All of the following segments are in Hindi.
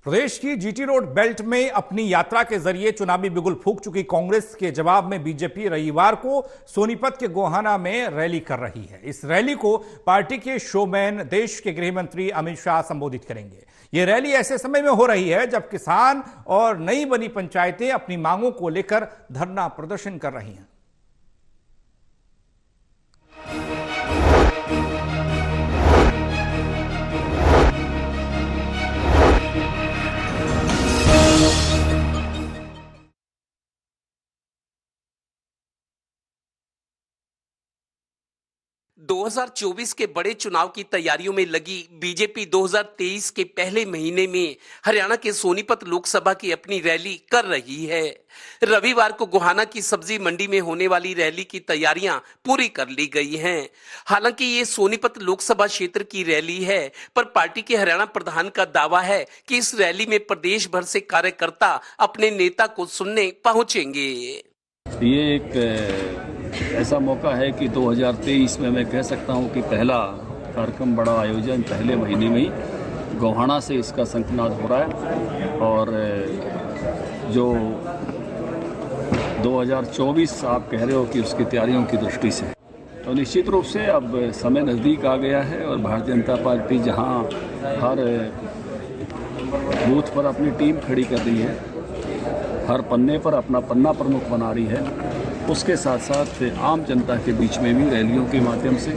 प्रदेश की जीटी रोड बेल्ट में अपनी यात्रा के जरिए चुनावी बिगुल फूंक चुकी कांग्रेस के जवाब में बीजेपी रविवार को सोनीपत के गोहाना में रैली कर रही है। इस रैली को पार्टी के शोमैन देश के गृह मंत्री अमित शाह संबोधित करेंगे। यह रैली ऐसे समय में हो रही है जब किसान और नई बनी पंचायतें अपनी मांगों को लेकर धरना प्रदर्शन कर रही हैं। दो 2024 के बड़े चुनाव की तैयारियों में लगी बीजेपी 2023 के पहले महीने में हरियाणा के सोनीपत लोकसभा की अपनी रैली कर रही है। रविवार को गोहाना की सब्जी मंडी में होने वाली रैली की तैयारियां पूरी कर ली गई हैं। हालांकि ये सोनीपत लोकसभा क्षेत्र की रैली है, पर पार्टी के हरियाणा प्रधान का दावा है कि इस रैली में प्रदेश भर से कार्यकर्ता अपने नेता को सुनने पहुंचेंगे। ये एक ऐसा मौका है कि 2023 में मैं कह सकता हूं कि पहला कार्यक्रम, बड़ा आयोजन पहले महीने में ही गोहाना से इसका संकनाद हो रहा है। और जो 2024 आप कह रहे हो कि उसकी तैयारियों की दृष्टि से, तो निश्चित रूप से अब समय नज़दीक आ गया है और भारतीय जनता पार्टी जहां हर बूथ पर अपनी टीम खड़ी कर रही है, हर पन्ने पर अपना पन्ना प्रमुख बना रही है, उसके साथ साथ आम जनता के बीच में भी रैलियों के माध्यम से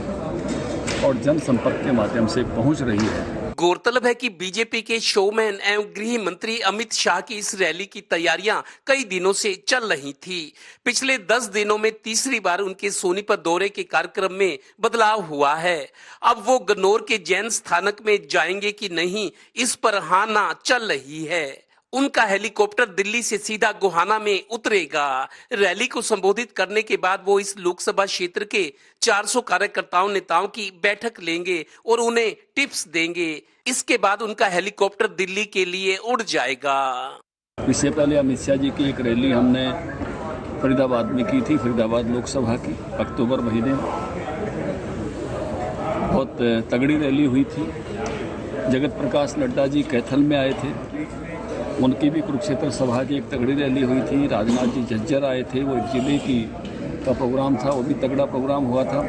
और जनसंपर्क के माध्यम से पहुंच रही है। गौरतलब है कि बीजेपी के शोमैन एवं गृह मंत्री अमित शाह की इस रैली की तैयारियां कई दिनों से चल रही थी। पिछले 10 दिनों में तीसरी बार उनके सोनीपत दौरे के कार्यक्रम में बदलाव हुआ है। अब वो गन्नौर के जैन स्थानक में जाएंगे कि नहीं, इस पर हाँ ना चल रही है। उनका हेलीकॉप्टर दिल्ली से सीधा गोहाना में उतरेगा। रैली को संबोधित करने के बाद वो इस लोकसभा क्षेत्र के 400 कार्यकर्ताओं नेताओं की बैठक लेंगे और उन्हें टिप्स देंगे। इसके बाद उनका हेलीकॉप्टर दिल्ली के लिए उड़ जाएगा। इससे पहले अमित शाह जी की एक रैली हमने फरीदाबाद में की थी, फरीदाबाद लोकसभा की, अक्टूबर महीने में बहुत तगड़ी रैली हुई थी। जगत प्रकाश नड्डा जी कैथल में आए थे, उनकी भी कुरुक्षेत्र सभा की एक तगड़ी रैली हुई थी। राजनाथ जी झज्जर आए थे, वो एक जिले की का प्रोग्राम था, वो भी तगड़ा प्रोग्राम हुआ था।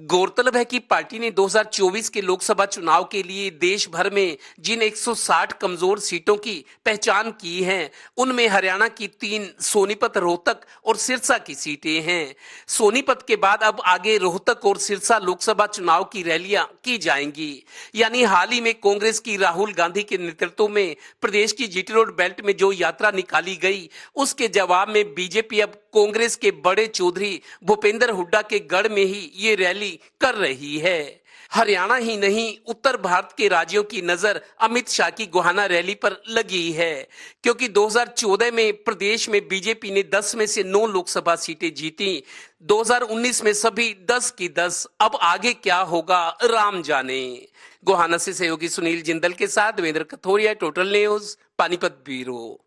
गौरतलब है कि पार्टी ने 2024 के लोकसभा चुनाव के लिए देश भर में जिन 160 कमजोर सीटों की पहचान की है, उनमें हरियाणा की 3 सोनीपत, रोहतक और सिरसा की सीटें हैं। सोनीपत के बाद अब आगे रोहतक और सिरसा लोकसभा चुनाव की रैलियां की जाएंगी। यानी हाल ही में कांग्रेस की राहुल गांधी के नेतृत्व में प्रदेश की जीटी रोड बेल्ट में जो यात्रा निकाली गई, उसके जवाब में बीजेपी अब कांग्रेस के बड़े चौधरी भूपेंद्र हुड्डा के गढ़ में ही ये रैली कर रही है। हरियाणा ही नहीं, उत्तर भारत के राज्यों की नजर अमित शाह की गोहाना रैली पर लगी है, क्योंकि 2014 में प्रदेश में बीजेपी ने 10 में से 9 लोकसभा सीटें जीती। 2019 में सभी 10 की 10। अब आगे क्या होगा राम जाने। गोहाना से सहयोगी सुनील जिंदल के साथ Devendra Kathoria, total news, Panipat bureau.